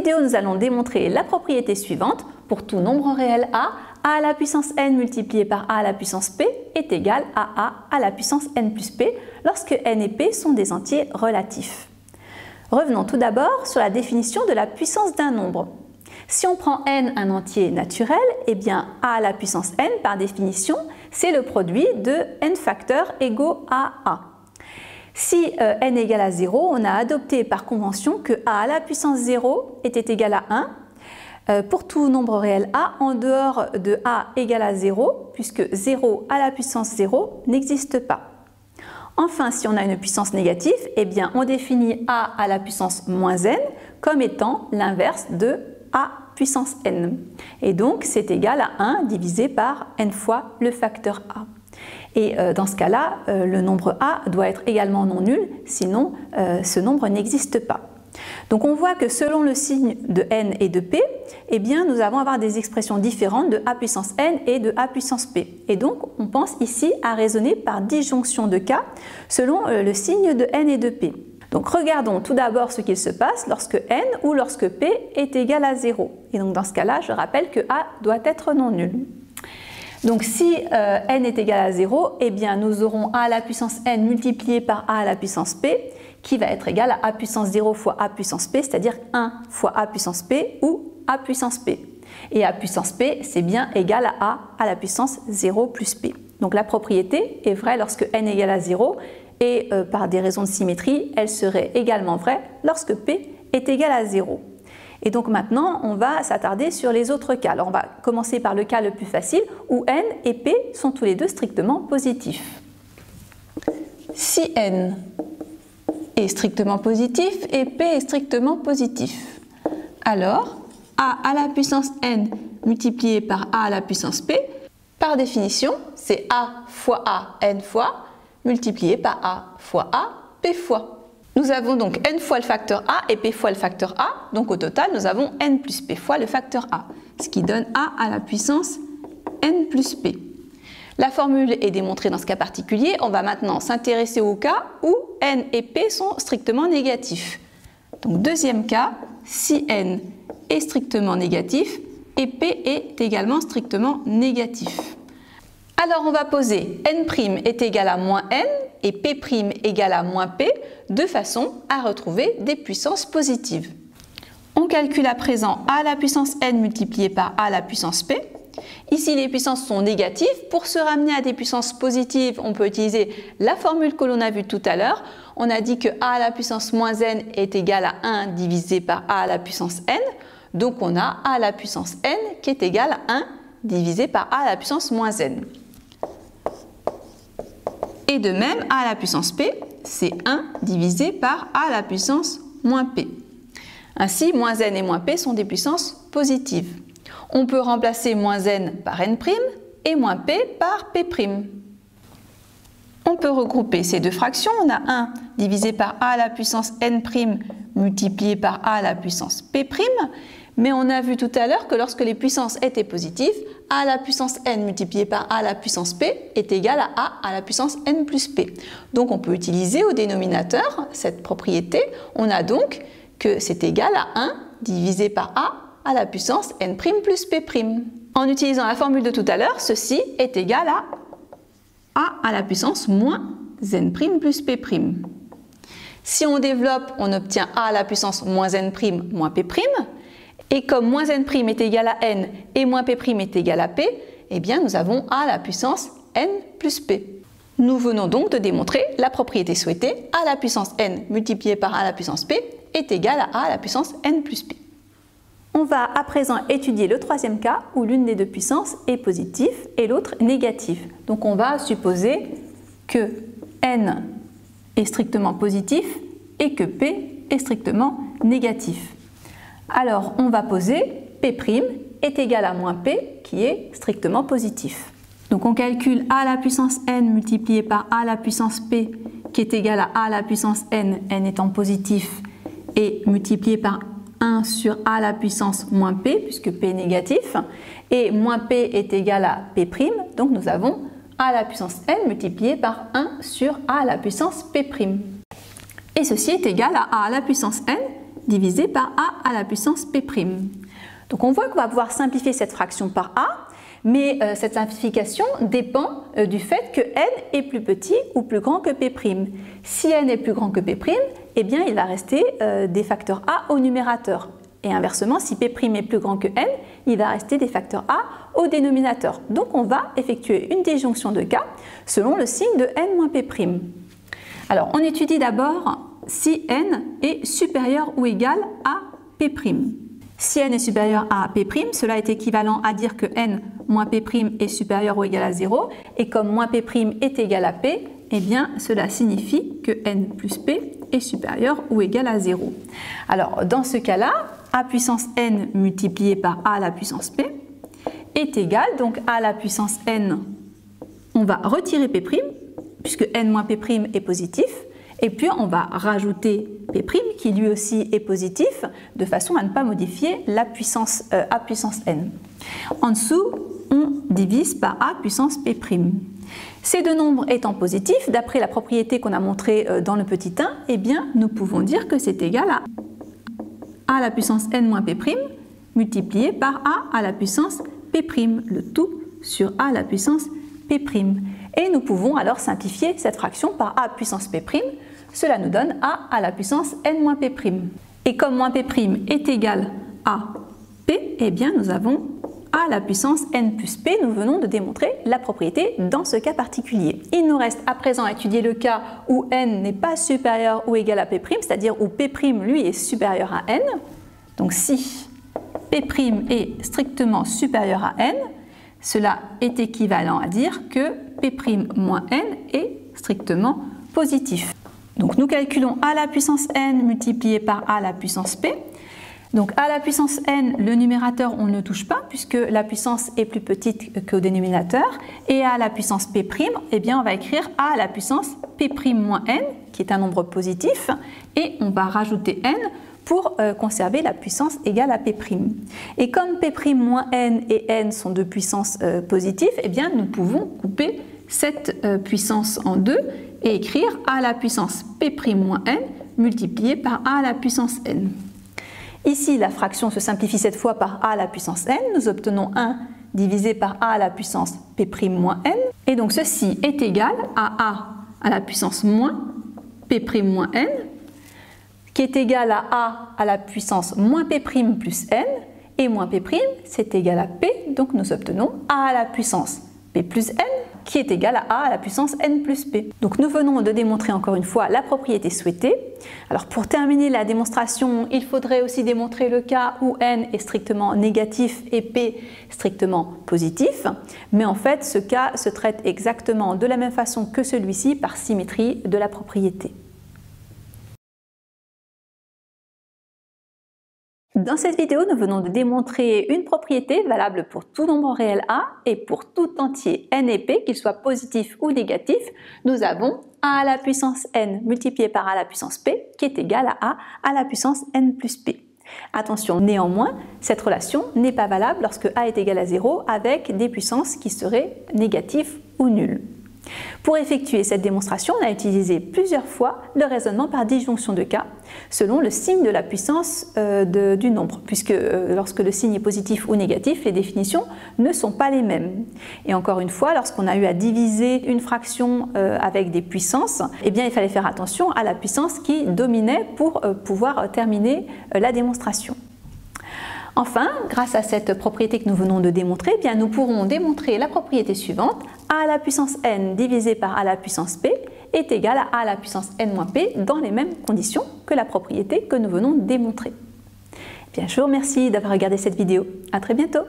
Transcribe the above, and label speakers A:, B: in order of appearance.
A: vidéo, nous allons démontrer la propriété suivante. Pour tout nombre réel a à la puissance n multiplié par a à la puissance p est égal à la puissance n plus p lorsque n et p sont des entiers relatifs. Revenons tout d'abord sur la définition de la puissance d'un nombre. Si on prend n un entier naturel, eh bien a à la puissance n, par définition, c'est le produit de n facteurs égaux à a. Si n égale à 0, on a adopté par convention que a à la puissance 0 était égal à 1 pour tout nombre réel a en dehors de a égale à 0, puisque 0 à la puissance 0 n'existe pas. Enfin, si on a une puissance négative, eh bien on définit a à la puissance moins n comme étant l'inverse de a puissance n. Et donc c'est égal à 1 divisé par n fois le facteur a. Et dans ce cas-là, le nombre a doit être également non nul, sinon ce nombre n'existe pas. Donc on voit que selon le signe de n et de p, eh bien nous allons avoir des expressions différentes de a puissance n et de a puissance p. Et donc on pense ici à raisonner par disjonction de cas selon le signe de n et de p. Donc regardons tout d'abord ce qu'il se passe lorsque n ou lorsque p est égal à 0. Et donc dans ce cas-là, je rappelle que a doit être non nul. Donc si n est égal à 0, eh bien nous aurons a à la puissance n multiplié par a à la puissance p qui va être égal à a puissance 0 fois a puissance p, c'est-à-dire 1 fois a puissance p ou a puissance p. Et a puissance p, c'est bien égal à a à la puissance 0 plus p. Donc la propriété est vraie lorsque n égale à 0 et par des raisons de symétrie, elle serait également vraie lorsque p est égal à 0. Et donc maintenant, on va s'attarder sur les autres cas. Alors on va commencer par le cas le plus facile où n et p sont tous les deux strictement positifs. Si n est strictement positif et p est strictement positif, alors a à la puissance n multiplié par a à la puissance p, par définition, c'est a fois a n fois multiplié par a fois a p fois. Nous avons donc n fois le facteur a et p fois le facteur a, donc au total nous avons n plus p fois le facteur a, ce qui donne a à la puissance n plus p. La formule est démontrée dans ce cas particulier. On va maintenant s'intéresser au cas où n et p sont strictement négatifs. Donc deuxième cas, si n est strictement négatif et p est également strictement négatif. Alors on va poser n' est égal à moins n et p' égale à moins p de façon à retrouver des puissances positives. On calcule à présent a à la puissance n multiplié par a à la puissance p. Ici les puissances sont négatives. Pour se ramener à des puissances positives, on peut utiliser la formule que l'on a vue tout à l'heure. On a dit que a à la puissance moins n est égal à 1 divisé par a à la puissance n. Donc on a a à la puissance n qui est égal à 1 divisé par a à la puissance moins n. Et de même, a à la puissance p, c'est 1 divisé par a à la puissance moins p. Ainsi, moins n et moins p sont des puissances positives. On peut remplacer moins n par n' et moins p par p'. On peut regrouper ces deux fractions. On a 1 divisé par a à la puissance n' multiplié par a à la puissance p'. Mais on a vu tout à l'heure que lorsque les puissances étaient positives, a à la puissance n multiplié par a à la puissance p est égal à a à la puissance n plus p. Donc on peut utiliser au dénominateur cette propriété. On a donc que c'est égal à 1 divisé par a à la puissance n' plus p'. En utilisant la formule de tout à l'heure, ceci est égal à a à la puissance moins n' plus p'. Si on développe, on obtient a à la puissance moins n' moins p'. Et comme moins n' est égal à n et moins p' est égal à p, eh bien nous avons a à la puissance n plus p. Nous venons donc de démontrer la propriété souhaitée, a à la puissance n multiplié par a à la puissance p est égal à a à la puissance n plus p. On va à présent étudier le troisième cas où l'une des deux puissances est positive et l'autre négative. Donc on va supposer que n est strictement positif et que p est strictement négatif. Alors on va poser p' est égal à moins p qui est strictement positif. Donc on calcule a à la puissance n multiplié par a à la puissance p qui est égal à a à la puissance n étant positif et multiplié par 1 sur a à la puissance moins p puisque p est négatif et moins p est égal à p', donc nous avons a à la puissance n multiplié par 1 sur a à la puissance p'. Et ceci est égal à a à la puissance n divisé par a à la puissance p'. Donc on voit qu'on va pouvoir simplifier cette fraction par a, mais cette simplification dépend du fait que n est plus petit ou plus grand que p'. Si n est plus grand que p', eh bien il va rester des facteurs a au numérateur. Et inversement, si p' est plus grand que n, il va rester des facteurs a au dénominateur. Donc on va effectuer une disjonction de cas selon le signe de n moins p'. Alors on étudie d'abord si n est supérieur ou égal à p'. Si n est supérieur à p', cela est équivalent à dire que n moins p' est supérieur ou égal à 0, et comme moins p' est égal à p, eh bien cela signifie que n plus p est supérieur ou égal à 0. Alors dans ce cas-là, a puissance n multiplié par a à la puissance p est égal, donc a à la puissance n, on va retirer p', puisque n moins p' est positif, et puis on va rajouter p' qui lui aussi est positif, de façon à ne pas modifier la puissance a puissance n. En dessous, on divise par a puissance p'. Ces deux nombres étant positifs, d'après la propriété qu'on a montrée dans le petit 1, eh bien nous pouvons dire que c'est égal à a à la puissance n moins p' multiplié par a à la puissance p', le tout sur a à la puissance p'. Et nous pouvons alors simplifier cette fraction par a puissance p', cela nous donne a à la puissance n moins p'. Et comme moins p' est égal à p, eh bien nous avons a à la puissance n plus p. Nous venons de démontrer la propriété dans ce cas particulier. Il nous reste à présent à étudier le cas où n n'est pas supérieur ou égal à p', c'est-à-dire où p' lui est supérieur à n. Donc si p' est strictement supérieur à n, cela est équivalent à dire que p' moins n est strictement positif. Donc nous calculons a à la puissance n multiplié par a à la puissance p. Donc a à la puissance n, le numérateur on ne le touche pas puisque la puissance est plus petite qu'au dénominateur. Et a à la puissance p', eh bien on va écrire a à la puissance p' moins n, qui est un nombre positif, et on va rajouter n pour conserver la puissance égale à p'. Et comme p' moins n et n sont deux puissances positives, eh bien nous pouvons couper cette puissance en deux et écrire a à la puissance p' moins n multiplié par a à la puissance n. Ici, la fraction se simplifie cette fois par a à la puissance n. Nous obtenons 1 divisé par a à la puissance p' moins n. Et donc ceci est égal à a à la puissance moins p' moins n, qui est égal à la puissance moins p' plus n. Et moins p', c'est égal à p. Donc nous obtenons a à la puissance p plus n, qui est égal à a à la puissance n plus p. Donc nous venons de démontrer encore une fois la propriété souhaitée. Alors pour terminer la démonstration, il faudrait aussi démontrer le cas où n est strictement négatif et p strictement positif. Mais en fait, ce cas se traite exactement de la même façon que celui-ci par symétrie de la propriété. Dans cette vidéo, nous venons de démontrer une propriété valable pour tout nombre réel a et pour tout entier n et p, qu'il soit positif ou négatif. Nous avons a à la puissance n multiplié par a à la puissance p qui est égal à a à la puissance n plus p. Attention, néanmoins, cette relation n'est pas valable lorsque a est égal à 0 avec des puissances qui seraient négatives ou nulles. Pour effectuer cette démonstration, on a utilisé plusieurs fois le raisonnement par disjonction de cas selon le signe de la puissance du nombre, puisque lorsque le signe est positif ou négatif, les définitions ne sont pas les mêmes. Et encore une fois, lorsqu'on a eu à diviser une fraction avec des puissances, eh bien, il fallait faire attention à la puissance qui dominait pour pouvoir terminer la démonstration. Enfin, grâce à cette propriété que nous venons de démontrer, eh bien, nous pourrons démontrer la propriété suivante: a à la puissance n divisé par a à la puissance p est égal à a à la puissance n moins p dans les mêmes conditions que la propriété que nous venons de démontrer. Eh bien, je vous remercie d'avoir regardé cette vidéo. À très bientôt.